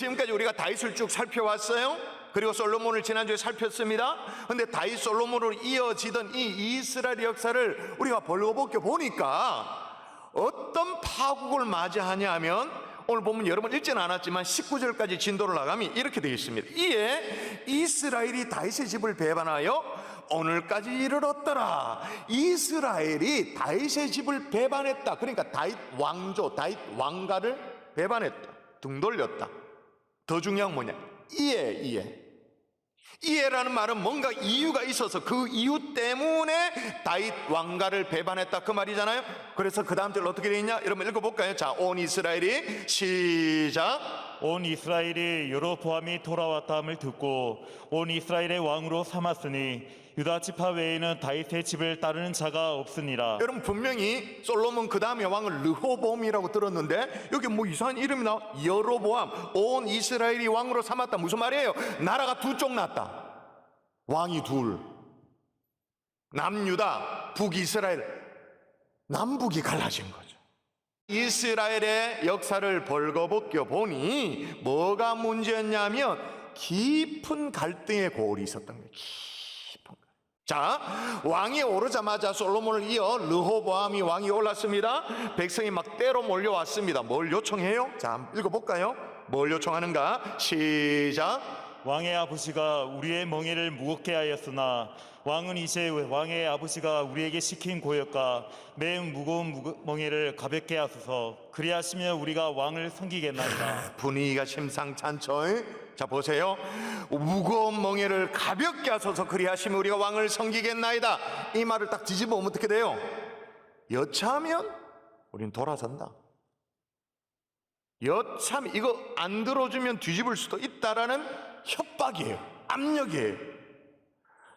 지금까지 우리가 다윗을 쭉 살펴왔어요. 그리고 솔로몬을 지난주에 살폈습니다. 근데 다윗 솔로몬으로 이어지던 이 이스라엘 역사를 우리가 벌거벗겨 보니까 어떤 파국을 맞이하냐 하면, 오늘 보면 여러분 읽지는 않았지만 19절까지 진도를 나가면 이렇게 되어 있습니다. 이에 이스라엘이 다윗의 집을 배반하여 오늘까지 이르렀더라. 이스라엘이 다윗의 집을 배반했다. 그러니까 다윗 왕조, 다윗 왕가를 배반했다, 등 돌렸다. 더 중요한 뭐냐? 이해라는 말은 뭔가 이유가 있어서 그 이유 때문에 다윗 왕가를 배반했다, 그 말이잖아요. 그래서 그 다음 절 어떻게 되어 있냐? 여러분 읽어볼까요? 자, 온 이스라엘이, 시작. 온 이스라엘이 여로보암이 돌아왔다함을 듣고 온 이스라엘의 왕으로 삼았으니 유다 지파 외에는 다윗의 집을 따르는 자가 없으니라. 여러분 분명히 솔로몬 그 다음에 왕을 르호보암이라고 들었는데 여기 뭐 이상한 이름이 나와. 여로보암, 온 이스라엘이 왕으로 삼았다. 무슨 말이에요? 나라가 두 쪽 났다. 왕이 둘. 남유다, 북이스라엘, 남북이 갈라진 거죠. 이스라엘의 역사를 벌거벗겨 보니 뭐가 문제였냐면 깊은 갈등의 고울이 있었던 거예요. 깊은. 자, 왕이 오르자마자 솔로몬을 이어 르호보암이 왕이 올랐습니다. 백성이 막 때로 몰려왔습니다. 뭘 요청해요? 자, 읽어볼까요? 뭘 요청하는가? 시작. 왕의 아버지가 우리의 멍에를 무겁게 하였으나 왕은 이제 왕의 아버지가 우리에게 시킨 고역과 매우 무거운 멍에를 가볍게 하소서. 그리하시면 우리가 왕을 섬기겠나이다. 분위기가 심상치 않죠? 자, 보세요. 무거운 멍에를 가볍게 하소서. 그리하시면 우리가 왕을 섬기겠나이다. 이 말을 딱 뒤집으면 어떻게 돼요? 여차하면 우린 돌아선다. 여차하면 이거 안 들어주면 뒤집을 수도 있다라는 협박이에요. 압력이에요.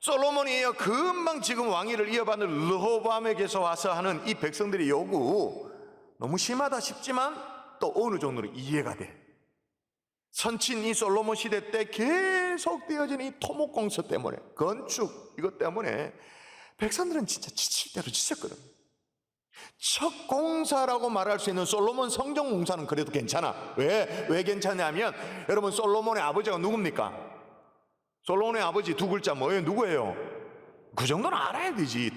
솔로몬이 금방 지금 왕위를 이어받는 르호보암에게서 와서 하는 이 백성들의 요구, 너무 심하다 싶지만 또 어느 정도는 이해가 돼. 선친 이 솔로몬 시대 때 계속 되어지는 이 토목공사 때문에, 건축 이것 때문에 백성들은 진짜 지칠 대로 지쳤거든. 첫 공사라고 말할 수 있는 솔로몬 성전 공사는 그래도 괜찮아. 왜 괜찮냐면, 여러분 솔로몬의 아버지가 누굽니까? 솔로몬의 아버지 두 글자 뭐예요? 누구예요? 그 정도는 알아야 되지.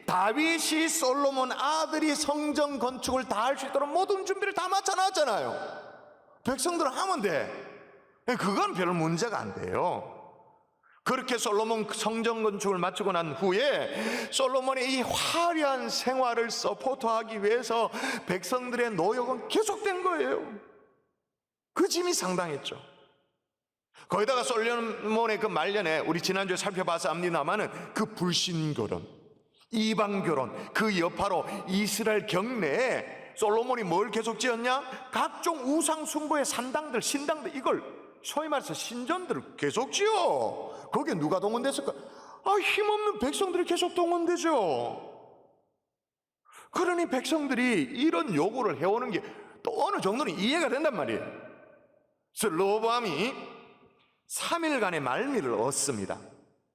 다윗이 솔로몬 아들이 성전 건축을 다 할 수 있도록 모든 준비를 다 마쳐놨잖아요. 백성들은 하면 돼. 그건 별 문제가 안 돼요. 그렇게 솔로몬 성전 건축을 마치고 난 후에 솔로몬의 이 화려한 생활을 서포트하기 위해서 백성들의 노역은 계속된 거예요. 그 짐이 상당했죠. 거기다가 솔로몬의 그 말년에 우리 지난주에 살펴봐서 압니다마는 그 불신결혼, 이방결혼, 그 여파로 이스라엘 경내에 솔로몬이 뭘 계속 지었냐? 각종 우상 숭배의 산당들, 신당들, 이걸 소위 말해서 신전들을 계속 지어. 거기에 누가 동원됐을까? 힘없는 백성들이 계속 동원되죠. 그러니 백성들이 이런 요구를 해오는 게 또 어느 정도는 이해가 된단 말이에요. 그래서 르호보암이 3일간의 말미를 얻습니다.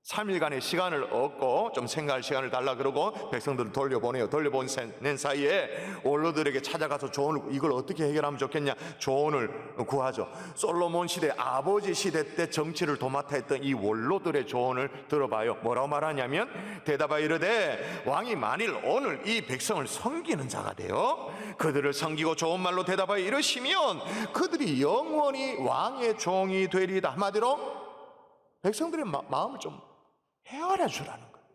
3일간의 시간을 얻고 좀 생각할 시간을 달라 그러고 백성들을 돌려보내요. 돌려보낸 사이에 원로들에게 찾아가서 조언을, 이걸 어떻게 해결하면 좋겠냐, 조언을 구하죠. 솔로몬 시대, 아버지 시대 때 정치를 도맡아 했던 이 원로들의 조언을 들어봐요. 뭐라고 말하냐면, 대답하여 이르되 왕이 만일 오늘 이 백성을 섬기는 자가 되어 그들을 섬기고 좋은 말로 대답하여 이르시면 그들이 영원히 왕의 종이 되리이다. 한마디로 백성들의 마음을 좀 헤아려 주라는 거예요.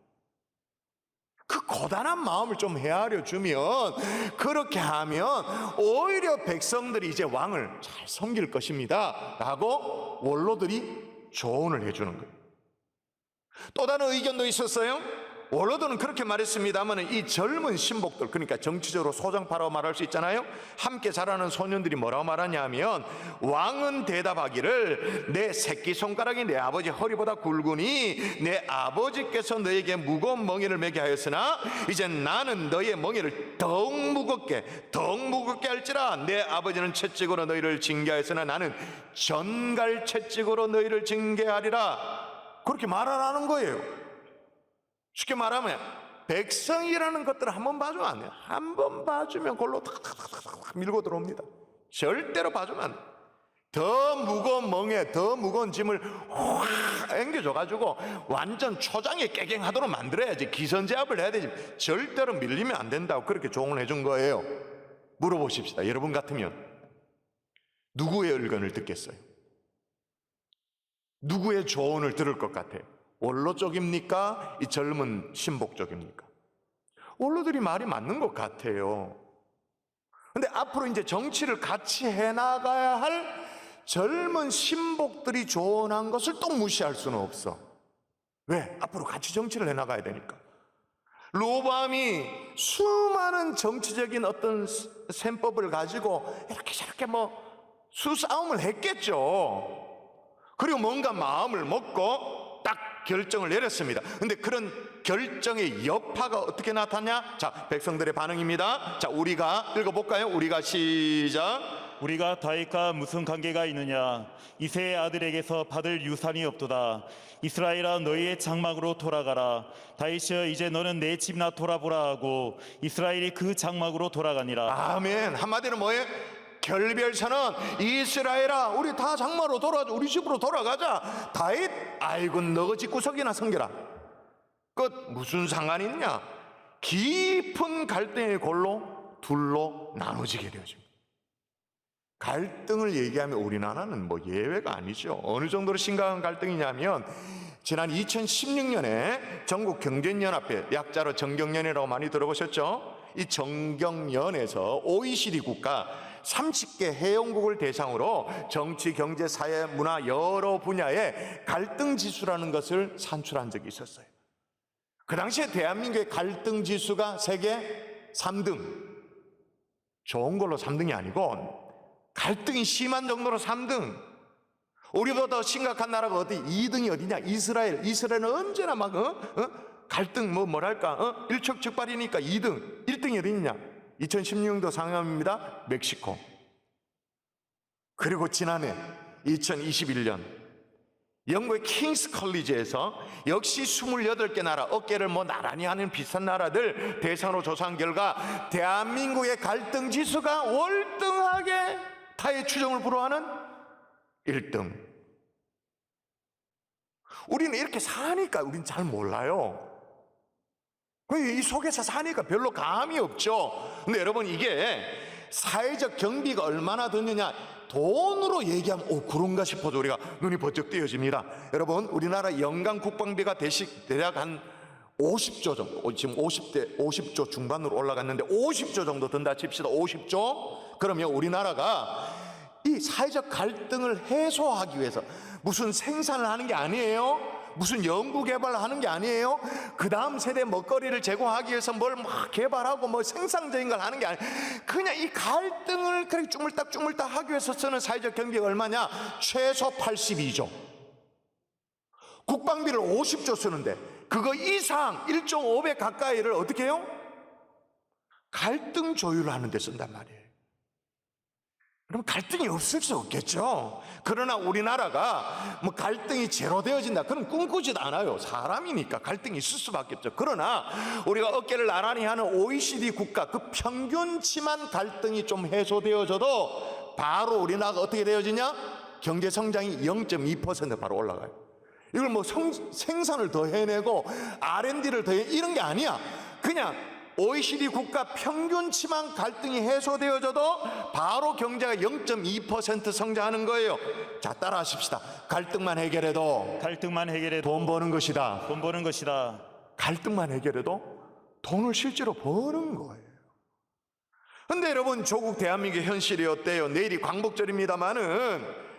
그 고단한 마음을 좀 헤아려 주면, 그렇게 하면 오히려 백성들이 이제 왕을 잘 섬길 것입니다 라고 원로들이 조언을 해주는 거예요. 또 다른 의견도 있었어요. 원로들은 그렇게 말했습니다만 이 젊은 신복들, 그러니까 정치적으로 소장파라고 말할 수 있잖아요. 함께 자라는 소년들이 뭐라고 말하냐면, 왕은 대답하기를 내 새끼손가락이 내 아버지 허리보다 굵으니 내 아버지께서 너에게 무거운 멍에를 매게 하였으나 이제 나는 너의 멍에를 더욱 무겁게 할지라. 내 아버지는 채찍으로 너희를 징계하였으나 나는 전갈 채찍으로 너희를 징계하리라. 그렇게 말하라는 거예요. 쉽게 말하면 백성이라는 것들을 한번 봐주면 안 돼요. 한번 봐주면 골로 탁탁탁탁 밀고 들어옵니다. 절대로 봐주면 안 돼요. 더 무거운 멍에 더 무거운 짐을 확 앵겨줘가지고 완전 초장에 깨갱하도록 만들어야지. 기선제압을 해야 되지. 절대로 밀리면 안 된다고 그렇게 조언을 해준 거예요. 물어보십시다. 여러분 같으면 누구의 의견을 듣겠어요? 누구의 조언을 들을 것 같아요? 원로 쪽입니까? 이 젊은 신복 쪽입니까? 원로들이 말이 맞는 것 같아요. 근데 앞으로 이제 정치를 같이 해나가야 할 젊은 신복들이 조언한 것을 또 무시할 수는 없어. 왜? 앞으로 같이 정치를 해나가야 되니까. 로보암이 수많은 정치적인 어떤 셈법을 가지고 이렇게 저렇게 뭐 수싸움을 했겠죠. 그리고 뭔가 마음을 먹고 딱 결정을 내렸습니다. 근데 그런 결정의 여파가 어떻게 나타나냐? 자, 백성들의 반응입니다. 자, 우리가 읽어볼까요? 우리가 시작. 우리가 다윗과 무슨 관계가 있느냐? 이새의 아들에게서 받을 유산이 없도다. 이스라엘아, 너희의 장막으로 돌아가라. 다윗이여, 이제 너는 내 집이나 돌아보라 하고 이스라엘이 그 장막으로 돌아가니라. 아멘. 한마디로 뭐예요? 결별선언. 이스라엘아, 우리 다 장막으로 돌아가자. 우리 집으로 돌아가자. 다윗, 아이고 너가 집구석이나 섬겨라. 끝. 무슨 상관이 있냐? 깊은 갈등의 골로 둘로 나눠지게 되어집니다. 갈등을 얘기하면 우리나라는 뭐 예외가 아니죠. 어느 정도로 심각한 갈등이냐면 지난 2016년에 전국 경제연합회, 약자로 정경련이라고 많이 들어보셨죠? 이 정경련에서 OECD 국가 30개 회원국을 대상으로 정치, 경제, 사회, 문화 여러 분야의 갈등 지수라는 것을 산출한 적이 있었어요. 그 당시에 대한민국의 갈등 지수가 세계 3등. 좋은 걸로 3등이 아니고 갈등이 심한 정도로 3등. 우리보다 더 심각한 나라가 어디 2등이 어디냐? 이스라엘. 이스라엘은 언제나 막 갈등 뭐랄까 일촉즉발이니까 2등. 1등이 어디냐? 2016년도 상암입니다. 멕시코. 그리고 지난해 2021년 영국의 킹스 컬리지에서 역시 28개 나라, 어깨를 뭐 나란히 하는 비슷한 나라들 대상으로 조사한 결과 대한민국의 갈등 지수가 월등하게 타의 추종을 불허하는 1등. 우리는 이렇게 사니까 우리는 잘 몰라요. 이 속에서 사니까 별로 감이 없죠. 근데 여러분, 이게 사회적 경비가 얼마나 드느냐, 돈으로 얘기하면 그런가 싶어서 우리가 눈이 번쩍 뜨여집니다. 여러분, 우리나라 연간 국방비가 대략 한 50조 정도, 지금 50조 중반으로 올라갔는데 50조 정도 든다 칩시다. 50조? 그러면 우리나라가 이 사회적 갈등을 해소하기 위해서 무슨 생산을 하는 게 아니에요. 무슨 연구 개발을 하는 게 아니에요. 그 다음 세대 먹거리를 제공하기 위해서 뭘 막 개발하고 뭐 생산적인 걸 하는 게 아니에요. 그냥 이 갈등을 그렇게 쭈물딱 하기 위해서 쓰는 사회적 경비가 얼마냐? 최소 82조. 국방비를 50조 쓰는데 그거 이상 1.5배 가까이를 어떻게 해요? 갈등 조율을 하는 데 쓴단 말이에요. 그럼 갈등이 없을 수 없겠죠. 그러나 우리나라가 뭐 갈등이 제로되어진다, 그럼 꿈꾸지도 않아요. 사람이니까 갈등이 있을 수밖에 없죠. 그러나 우리가 어깨를 나란히 하는 OECD 국가 그 평균치만 갈등이 좀 해소되어져도 바로 우리나라가 어떻게 되어지냐? 경제 성장이 0.2% 바로 올라가요. 이걸 뭐 생산을 더 해내고 R&D를 더 이런 게 아니야. 그냥 OECD 국가 평균치만 갈등이 해소되어져도 바로 경제가 0.2% 성장하는 거예요. 자, 따라하십시다. 갈등만 해결해도 돈 버는 것이다. 돈 버는 것이다. 갈등만 해결해도 돈을 실제로 버는 거예요. 근데 여러분, 조국 대한민국의 현실이 어때요? 내일이 광복절입니다마는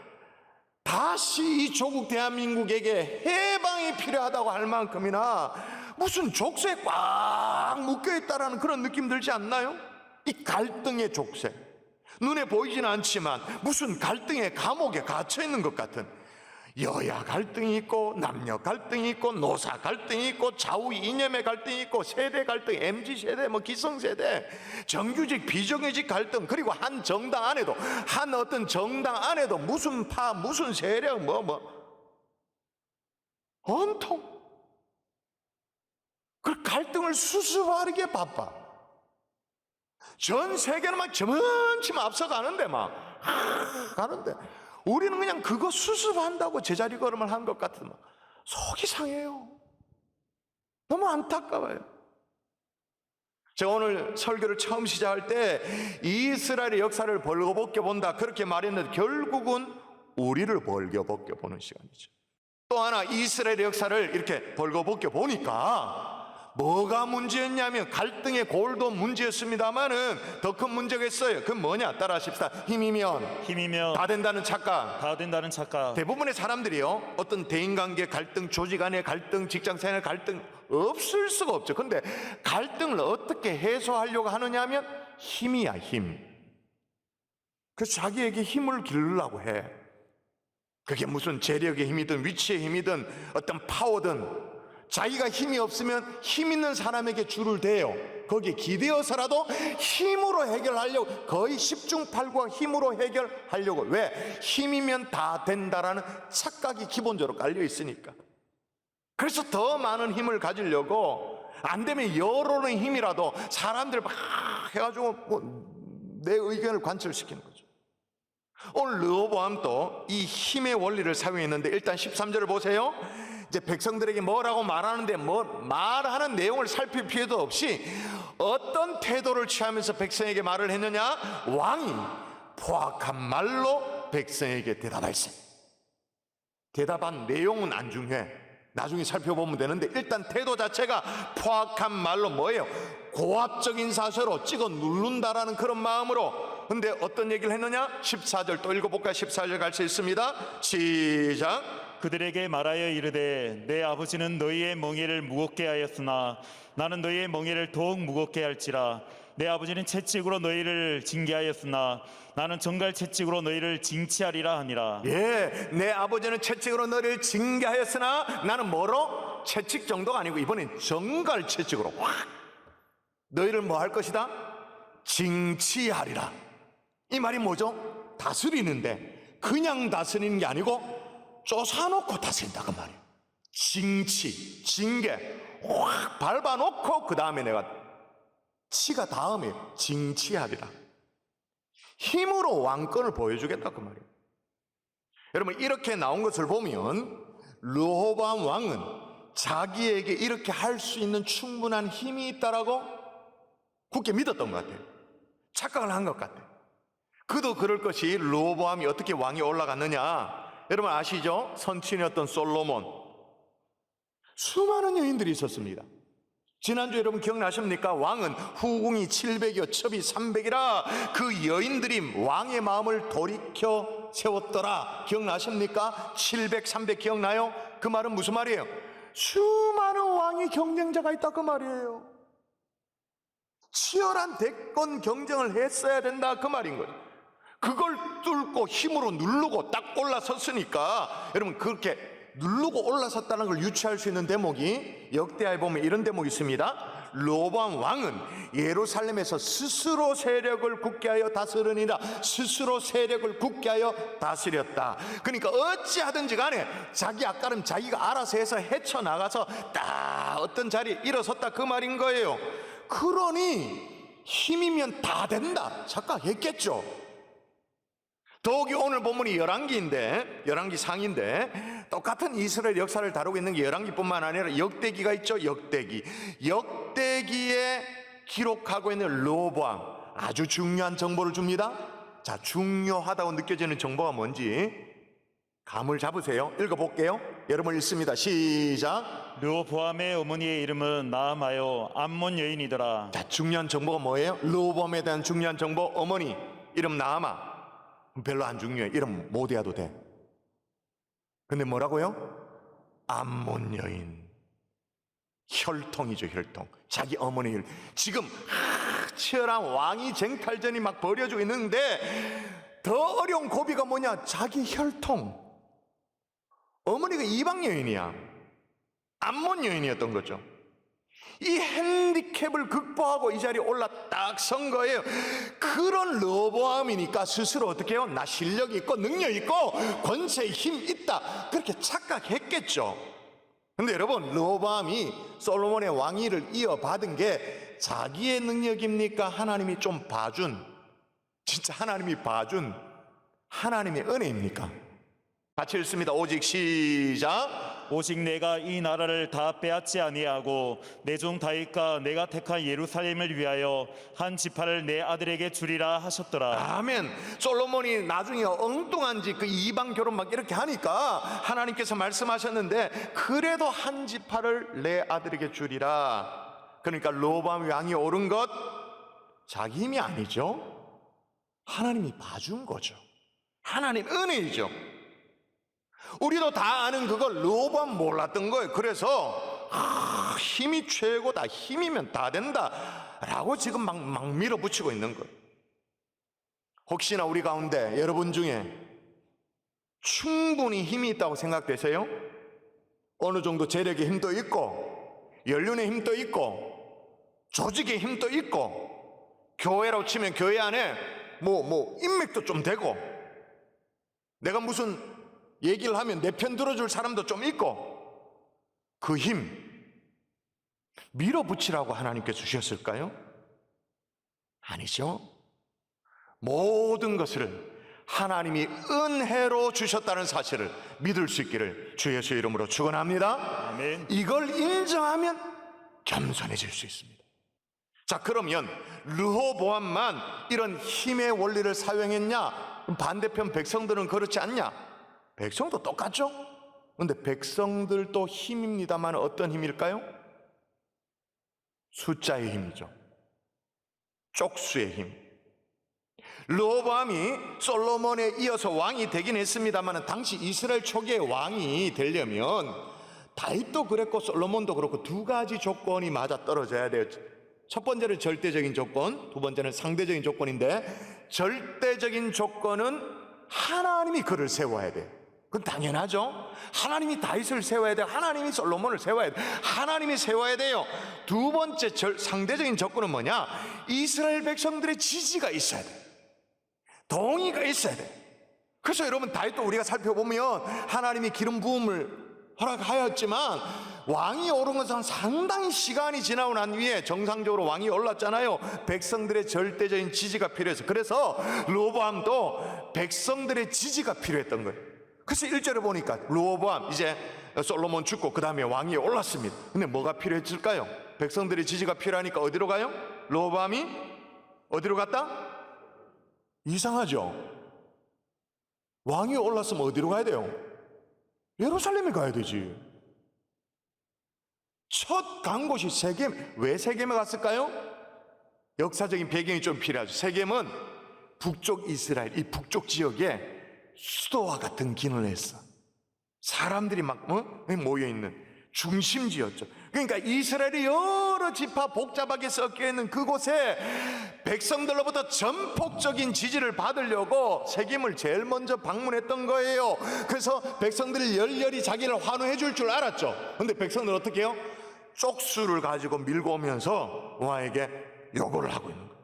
다시 이 조국 대한민국에게 해방이 필요하다고 할 만큼이나 무슨 족쇄에 꽉 묶여있다라는 그런 느낌 들지 않나요? 이 갈등의 족쇄, 눈에 보이지는 않지만 무슨 갈등의 감옥에 갇혀있는 것 같은, 여야 갈등이 있고 남녀 갈등이 있고 노사 갈등이 있고 좌우 이념의 갈등이 있고 세대 갈등, MZ세대 뭐 기성세대, 정규직 비정규직 갈등, 그리고 한 정당 안에도, 한 어떤 정당 안에도 무슨 파 무슨 세력 온통 그 갈등을 수습하기에 바빠. 전 세계는 막 저만치만 앞서가는데 가는데 우리는 그냥 그거 수습한다고 제자리 걸음을 한 것 같으면 속이 상해요. 너무 안타까워요. 제가 오늘 설교를 처음 시작할 때 이스라엘의 역사를 벌거벗게 본다 그렇게 말했는데 결국은 우리를 벌거벗게 보는 시간이죠. 또 하나 이스라엘의 역사를 이렇게 벌거벗게 보니까 뭐가 문제였냐면 갈등의 골도 문제였습니다만은 더 큰 문제가 있어요. 그건 뭐냐? 따라하십시다. 힘이면 다 된다는 착각. 다 된다는 착각. 대부분의 사람들이요, 어떤 대인관계 갈등, 조직 안의 갈등, 직장생활 갈등 없을 수가 없죠. 근데 갈등을 어떻게 해소하려고 하느냐 하면 힘이야, 힘. 그래서 자기에게 힘을 기르려고 해. 그게 무슨 재력의 힘이든 위치의 힘이든 어떤 파워든 자기가 힘이 없으면 힘 있는 사람에게 줄을 대요. 거기에 기대어서라도 힘으로 해결하려고, 거의 10중8구와 힘으로 해결하려고. 왜? 힘이면 다 된다라는 착각이 기본적으로 깔려 있으니까. 그래서 더 많은 힘을 가지려고, 안 되면 여론의 힘이라도 사람들 막 해가지고 내 의견을 관철시키는 거죠. 오늘 르호보암도 이 힘의 원리를 사용했는데 일단 13절을 보세요. 이제 백성들에게 뭐라고 말하는데 말하는 내용을 살필 필요도 없이 어떤 태도를 취하면서 백성에게 말을 했느냐? 왕이 포악한 말로 백성에게 대답할세. 대답한 내용은 안 중요해. 나중에 살펴보면 되는데 일단 태도 자체가 포악한 말로 뭐예요? 고압적인 사세로 찍어 누른다라는 그런 마음으로. 근데 어떤 얘기를 했느냐? 14절 또 읽어볼까요? 14절 갈 수 있습니다. 시작. 그들에게 말하여 이르되 내 아버지는 너희의 멍에를 무겁게 하였으나 나는 너희의 멍에를 더욱 무겁게 할지라. 내 아버지는 채찍으로 너희를 징계하였으나 나는 정갈 채찍으로 너희를 징치하리라 하니라. 예, 내 아버지는 채찍으로 너희를 징계하였으나 나는 뭐로? 채찍 정도가 아니고 이번엔 정갈 채찍으로 확 너희를 뭐 할 것이다? 징치하리라. 이 말이 뭐죠? 다스리는데 그냥 다스리는 게 아니고 쫓아놓고 다스린다 그 말이에요. 징치, 징계 확 밟아놓고 그 다음에 내가 치가 다음에 징치하리라. 힘으로 왕권을 보여주겠다 그 말이에요. 여러분 이렇게 나온 것을 보면 르호보암 왕은 자기에게 이렇게 할 수 있는 충분한 힘이 있다라고 굳게 믿었던 것 같아요. 착각을 한 것 같아요. 그도 그럴 것이 르호보암이 어떻게 왕이 올라갔느냐. 여러분 아시죠? 선친이었던 솔로몬, 수많은 여인들이 있었습니다. 지난주 여러분 기억나십니까? 왕은 후궁이 700이요 첩이 300이라 그 여인들이 왕의 마음을 돌이켜 세웠더라. 기억나십니까? 700, 300 기억나요? 그 말은 무슨 말이에요? 수많은 왕의 경쟁자가 있다 그 말이에요. 치열한 대권 경쟁을 했어야 된다 그 말인 거죠. 그걸 뚫고 힘으로 누르고 딱 올라섰으니까 여러분 그렇게 누르고 올라섰다는 걸 유추할 수 있는 대목이 역대하에 보면 이런 대목이 있습니다. 르호보암 왕은 예루살렘에서 스스로 세력을 굳게 하여 다스리니라. 스스로 세력을 굳게 하여 다스렸다. 그러니까 어찌하든지 간에 자기 앞가름 자기가 알아서 해서 헤쳐나가서 딱 어떤 자리에 일어섰다 그 말인 거예요. 그러니 힘이면 다 된다 착각했겠죠. 더욱이 오늘 본문이 열왕기 상인데 똑같은 이스라엘 역사를 다루고 있는 게 열왕기뿐만 아니라 역대기가 있죠. 역대기에 기록하고 있는 르호보암 아주 중요한 정보를 줍니다. 자, 중요하다고 느껴지는 정보가 뭔지 감을 잡으세요. 읽어볼게요. 여러분 읽습니다. 시작. 르호보암의 어머니의 이름은 나아마요 암몬 여인이더라. 자, 중요한 정보가 뭐예요? 르호보암에 대한 중요한 정보. 어머니 이름 나아마. 별로 안 중요해. 이름 못 외워도 돼. 근데 뭐라고요? 암몬 여인. 혈통이죠, 혈통. 자기 어머니 일. 지금 치열한 왕위 쟁탈전이 막 벌어지고 있는데 더 어려운 고비가 뭐냐? 자기 혈통. 어머니가 이방 여인이야. 암몬 여인이었던 거죠. 이 핸디캡을 극복하고 이 자리에 올라 딱 선 거예요. 그런 르호보암이니까 스스로 어떻게 해요? 나 실력 있고 능력 있고 권세에 힘 있다 그렇게 착각했겠죠. 근데 여러분 르호보암이 솔로몬의 왕위를 이어받은 게 자기의 능력입니까? 하나님이 좀 봐준, 진짜 하나님이 봐준 하나님의 은혜입니까? 같이 읽습니다. 오직 시작. 오직 내가 이 나라를 다 빼앗지 아니하고 내 종 다윗과 내가 택한 예루살렘을 위하여 한 지파를 내 아들에게 주리라 하셨더라. 아멘. 솔로몬이 나중에 엉뚱한 그 이방 결혼 막 이렇게 하니까 하나님께서 말씀하셨는데 그래도 한 지파를 내 아들에게 주리라. 그러니까 르호보암 왕이 옳은 것 자기 힘이 아니죠. 하나님이 봐준 거죠. 하나님 은혜이죠. 우리도 다 아는 그걸 르호보암 몰랐던 거예요. 그래서 힘이 최고다, 힘이면 다 된다 라고 지금 막 밀어붙이고 있는 거예요. 혹시나 우리 가운데 여러분 중에 충분히 힘이 있다고 생각되세요? 어느 정도 재력의 힘도 있고 연륜의 힘도 있고 조직의 힘도 있고 교회로 치면 교회 안에 뭐 인맥도 좀 되고 내가 무슨 얘기를 하면 내 편 들어줄 사람도 좀 있고 그 힘 밀어붙이라고 하나님께 주셨을까요? 아니죠. 모든 것을 하나님이 은혜로 주셨다는 사실을 믿을 수 있기를 주 예수의 이름으로 축원합니다. 아멘. 이걸 인정하면 겸손해질 수 있습니다. 자, 그러면 르호보암만 이런 힘의 원리를 사용했냐? 반대편 백성들은 그렇지 않냐? 백성도 똑같죠? 그런데 백성들도 힘입니다만 어떤 힘일까요? 숫자의 힘이죠. 쪽수의 힘. 르호보암이 솔로몬에 이어서 왕이 되긴 했습니다만 당시 이스라엘 초기의 왕이 되려면 다윗도 그랬고 솔로몬도 그렇고 두 가지 조건이 맞아 떨어져야 돼요. 첫 번째는 절대적인 조건, 두 번째는 상대적인 조건인데 절대적인 조건은 하나님이 그를 세워야 돼요. 그건 당연하죠. 하나님이 다윗을 세워야 돼요. 하나님이 솔로몬을 세워야 돼요. 하나님이 세워야 돼요. 두 번째 상대적인 조건은 뭐냐? 이스라엘 백성들의 지지가 있어야 돼요. 동의가 있어야 돼요. 그래서 여러분 다윗도 우리가 살펴보면 하나님이 기름 부음을 허락하였지만 왕이 오른 것은 상당히 시간이 지나고 난 후에 정상적으로 왕이 올랐잖아요. 백성들의 절대적인 지지가 필요해서. 그래서 르호보암도 백성들의 지지가 필요했던 거예요. 그래서 1절에 보니까 르호보암 이제 솔로몬 죽고 그 다음에 왕이 올랐습니다. 근데 뭐가 필요했을까요? 백성들의 지지가 필요하니까 어디로 가요? 르호보암이 어디로 갔다? 이상하죠? 왕이 올랐으면 어디로 가야 돼요? 예루살렘에 가야 되지. 첫 간 곳이 세겜. 왜 세겜에 갔을까요? 역사적인 배경이 좀 필요하죠. 세겜은 북쪽 이스라엘, 이 북쪽 지역에 수도와 같은 기능을 했어. 사람들이 막 모여있는 중심지였죠. 그러니까 이스라엘이 여러 지파 복잡하게 섞여 있는 그곳에 백성들로부터 전폭적인 지지를 받으려고 세겜을 제일 먼저 방문했던 거예요. 그래서 백성들이 열렬히 자기를 환호해 줄 줄 알았죠. 그런데 백성들은 어떻게 해요? 쪽수를 가지고 밀고 오면서 왕에게 요구를 하고 있는 거예요.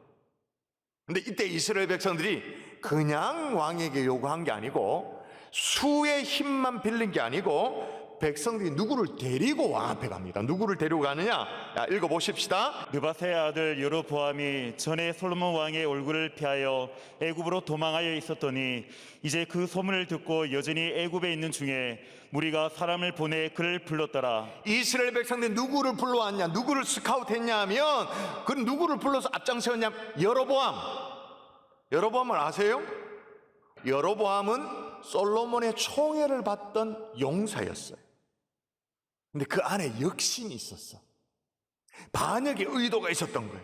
근데 이때 이스라엘 백성들이 그냥 왕에게 요구한 게 아니고 수의 힘만 빌린 게 아니고 백성들이 누구를 데리고 왕 앞에 갑니다. 누구를 데리고 가느냐? 읽어보십시다. 느바세의 아들 여로보암이 전에 솔로몬 왕의 얼굴을 피하여 애굽으로 도망하여 있었더니 이제 그 소문을 듣고 여전히 애굽에 있는 중에 무리가 사람을 보내 그를 불렀더라. 이스라엘 백성들이 누구를 불러왔냐? 누구를 스카우트했냐 하면 그 누구를 불러서 앞장세웠냐? 여로보암. 여로보암을 아세요? 여로보암은 솔로몬의 총애를 받던 용사였어요. 근데 그 안에 역심이 있었어. 반역의 의도가 있었던 거예요.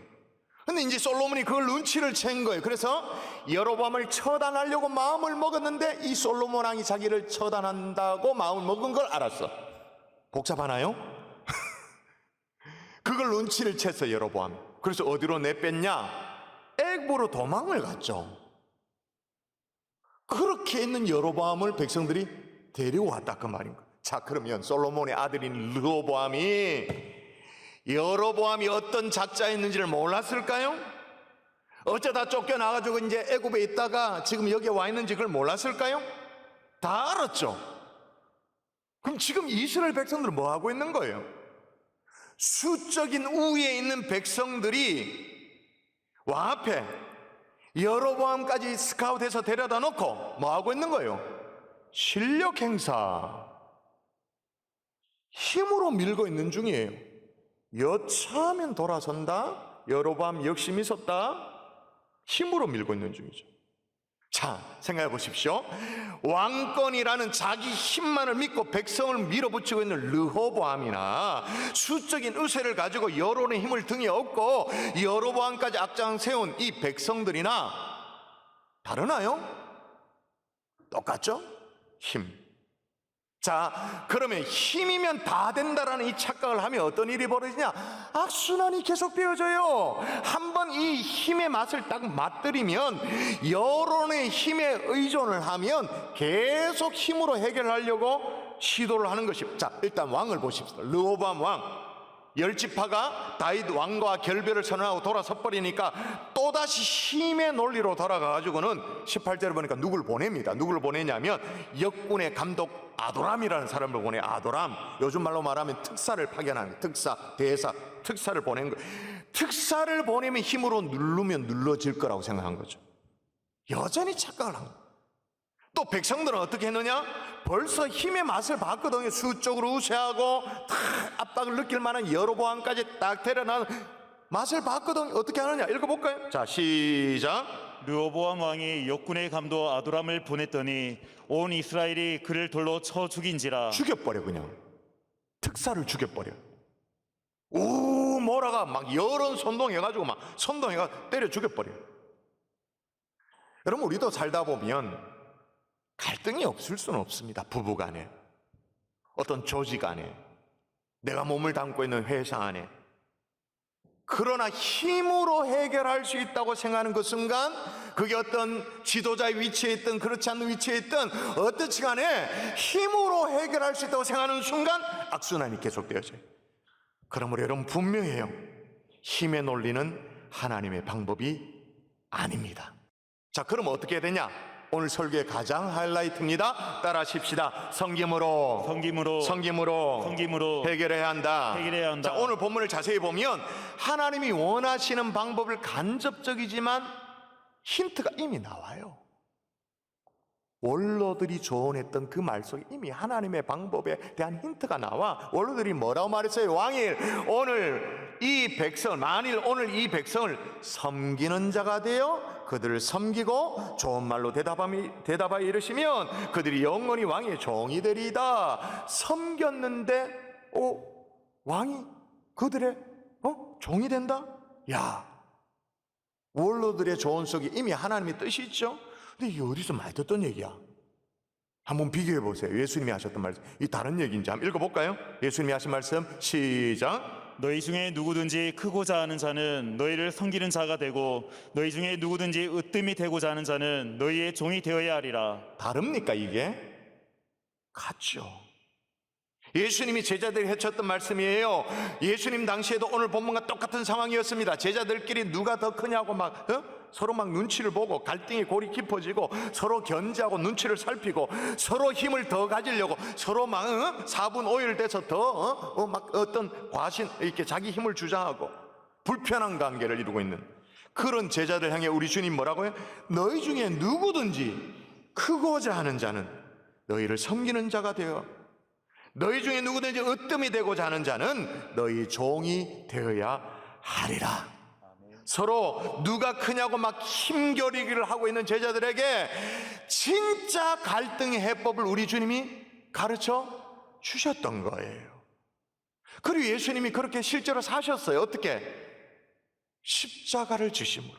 근데 이제 솔로몬이 그걸 눈치를 챈 거예요. 그래서 여로보암을 처단하려고 마음을 먹었는데 이 솔로몬 왕이 자기를 처단한다고 마음을 먹은 걸 알았어. 복잡하나요? 그걸 눈치를 챘어 여로보암. 그래서 어디로 내뺐냐? 애굽으로 도망을 갔죠. 그렇게 있는 여로보암을 백성들이 데려왔다 그 말인 거예요. 자, 그러면 솔로몬의 아들인 르호보암이 여로보암이 어떤 작자였는지를 몰랐을까요? 어쩌다 쫓겨나가지고 이제 애굽에 있다가 지금 여기에 와 있는지 그걸 몰랐을까요? 다 알았죠. 그럼 지금 이스라엘 백성들은 뭐 하고 있는 거예요? 수적인 우위에 있는 백성들이 왕 앞에 여로보암까지 스카웃해서 데려다 놓고 뭐 하고 있는 거예요? 실력 행사, 힘으로 밀고 있는 중이에요. 여차하면 돌아선다. 여로보암 욕심이 있었다. 힘으로 밀고 있는 중이죠. 자, 생각해 보십시오. 왕권이라는 자기 힘만을 믿고 백성을 밀어붙이고 있는 르호보암이나 수적인 의세를 가지고 여론의 힘을 등에 업고 여로보암까지 악장 세운 이 백성들이나 다르나요? 똑같죠? 힘. 자, 그러면 힘이면 다 된다라는 이 착각을 하면 어떤 일이 벌어지냐? 악순환이 계속되어져요. 한번 이 힘의 맛을 딱 맛들이면 여론의 힘에 의존을 하면 계속 힘으로 해결하려고 시도를 하는 것입니다. 자, 일단 왕을 보십시오. 르호보암 왕. 열지파가 다윗 왕과 결별을 선언하고 돌아서 버리니까 또다시 힘의 논리로 돌아가가지고는 18절에 보니까 누굴 보냅니다. 누굴 보내냐면 역군의 감독 아도람이라는 사람을 보내. 아도람, 요즘 말로 말하면 특사를 파견하는, 특사, 대사, 특사를 보낸 거. 특사를 보내면 힘으로 누르면 눌러질 거라고 생각한 거죠. 여전히 착각을 한 거예요. 또 백성들은 어떻게 했느냐? 벌써 힘의 맛을 봤거든요. 수적으로 우세하고 다 압박을 느낄 만한 여로보암까지 딱 데려나는 맛을 봤거든요. 어떻게 하느냐? 읽어볼까요? 자, 시작. 르호보암 왕이 역군의 감독 아도람을 보냈더니 온 이스라엘이 그를 돌로 쳐 죽인지라. 죽여버려. 그냥 특사를 죽여버려. 우 뭐라가 막 여론 선동해가지고 막 선동해가 때려 죽여버려. 여러분, 우리도 살다 보면 갈등이 없을 수는 없습니다. 부부간에, 어떤 조직 안에, 내가 몸을 담고 있는 회사 안에. 그러나 힘으로 해결할 수 있다고 생각하는 그 순간, 그게 어떤 지도자의 위치에 있든 그렇지 않은 위치에 있든 어떻지 간에 힘으로 해결할 수 있다고 생각하는 순간 악순환이 계속되어져요. 그러므로 여러분, 분명해요. 힘의 논리는 하나님의 방법이 아닙니다. 자, 그럼 어떻게 해야 되냐? 오늘 설교의 가장 하이라이트입니다. 따라하십시다. 섬김으로 해결해야 한다. 자, 오늘 본문을 자세히 보면 하나님이 원하시는 방법을 간접적이지만 힌트가 이미 나와요. 원로들이 조언했던 그 말 속에 이미 하나님의 방법에 대한 힌트가 나와. 원로들이 뭐라고 말했어요? 왕일, 만일 오늘 이 백성을 섬기는 자가 되어 그들을 섬기고 좋은 말로 대답하여 이르시면 그들이 영원히 왕의 종이 되리이다. 섬겼는데 왕이 그들의 종이 된다? 야, 원로들의 조언 속에 이미 하나님의 뜻이 있죠. 근데 이게 어디서 많이 듣던 얘기야? 한번 비교해 보세요. 예수님이 하셨던 말씀, 이 다른 얘기인지 한번 읽어볼까요? 예수님이 하신 말씀, 시작. 너희 중에 누구든지 크고자 하는 자는 너희를 섬기는 자가 되고 너희 중에 누구든지 으뜸이 되고자 하는 자는 너희의 종이 되어야 하리라. 다릅니까 이게? 같죠. 예수님이 제자들이 해쳤던 말씀이에요. 예수님 당시에도 오늘 본문과 똑같은 상황이었습니다. 제자들끼리 누가 더 크냐고 서로 막 눈치를 보고 갈등이 골이 깊어지고 서로 견제하고 눈치를 살피고 서로 힘을 더 가지려고 서로 막 4분 5일 돼서 더 막 어떤 과신 이렇게 자기 힘을 주장하고 불편한 관계를 이루고 있는 그런 제자들 향해 우리 주님 뭐라고요? 너희 중에 누구든지 크고자 하는 자는 너희를 섬기는 자가 되어 너희 중에 누구든지 으뜸이 되고자 하는 자는 너희 종이 되어야 하리라. 서로 누가 크냐고 막 힘겨루기를 하고 있는 제자들에게 진짜 갈등의 해법을 우리 주님이 가르쳐 주셨던 거예요. 그리고 예수님이 그렇게 실제로 사셨어요. 어떻게? 십자가를 주심으로.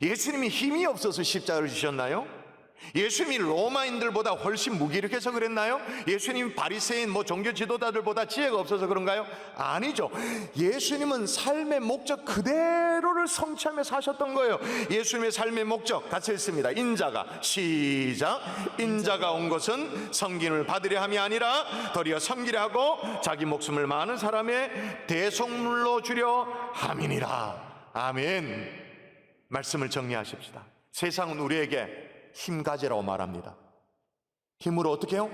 예수님이 힘이 없어서 십자가를 주셨나요? 예수님이 로마인들보다 훨씬 무기력해서 그랬나요? 예수님이 바리새인 종교 지도자들보다 지혜가 없어서 그런가요? 아니죠. 예수님은 삶의 목적 그대로를 성취하며 사셨던 거예요. 예수님의 삶의 목적 같이 읽습니다. 인자가 시작. 인자가 온 것은 섬김을 받으려 함이 아니라 도리어 섬기려 하고 자기 목숨을 많은 사람의 대속물로 주려 함이니라. 아멘. 말씀을 정리하십시다. 세상은 우리에게 힘 가지라고 말합니다. 힘으로 어떻게 해요?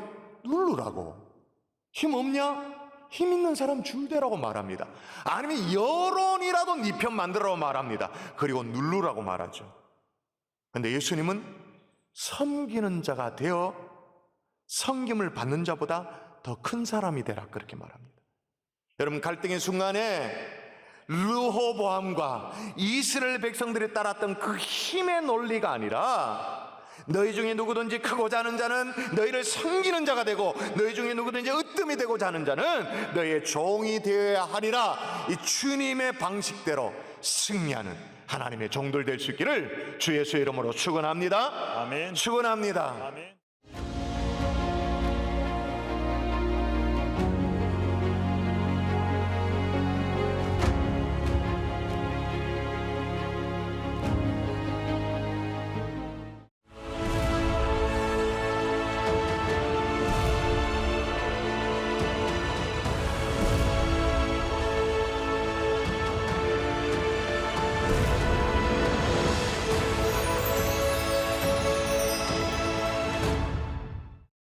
누르라고. 힘 없냐? 힘 있는 사람 줄대라고 말합니다. 아니면 여론이라도 네 편 만들라고 말합니다. 그리고 누르라고 말하죠. 근데 예수님은 섬기는 자가 되어 섬김을 받는 자보다 더 큰 사람이 되라 그렇게 말합니다. 여러분, 갈등의 순간에 르호보암과 이스라엘 백성들이 따랐던 그 힘의 논리가 아니라 너희 중에 누구든지 크고자 하는 자는 너희를 섬기는 자가 되고 너희 중에 누구든지 으뜸이 되고자 하는 자는 너희의 종이 되어야 하리라, 이 주님의 방식대로 승리하는 하나님의 종들 될 수 있기를 주 예수의 이름으로 축원합니다. 아멘. 축원합니다. 아멘.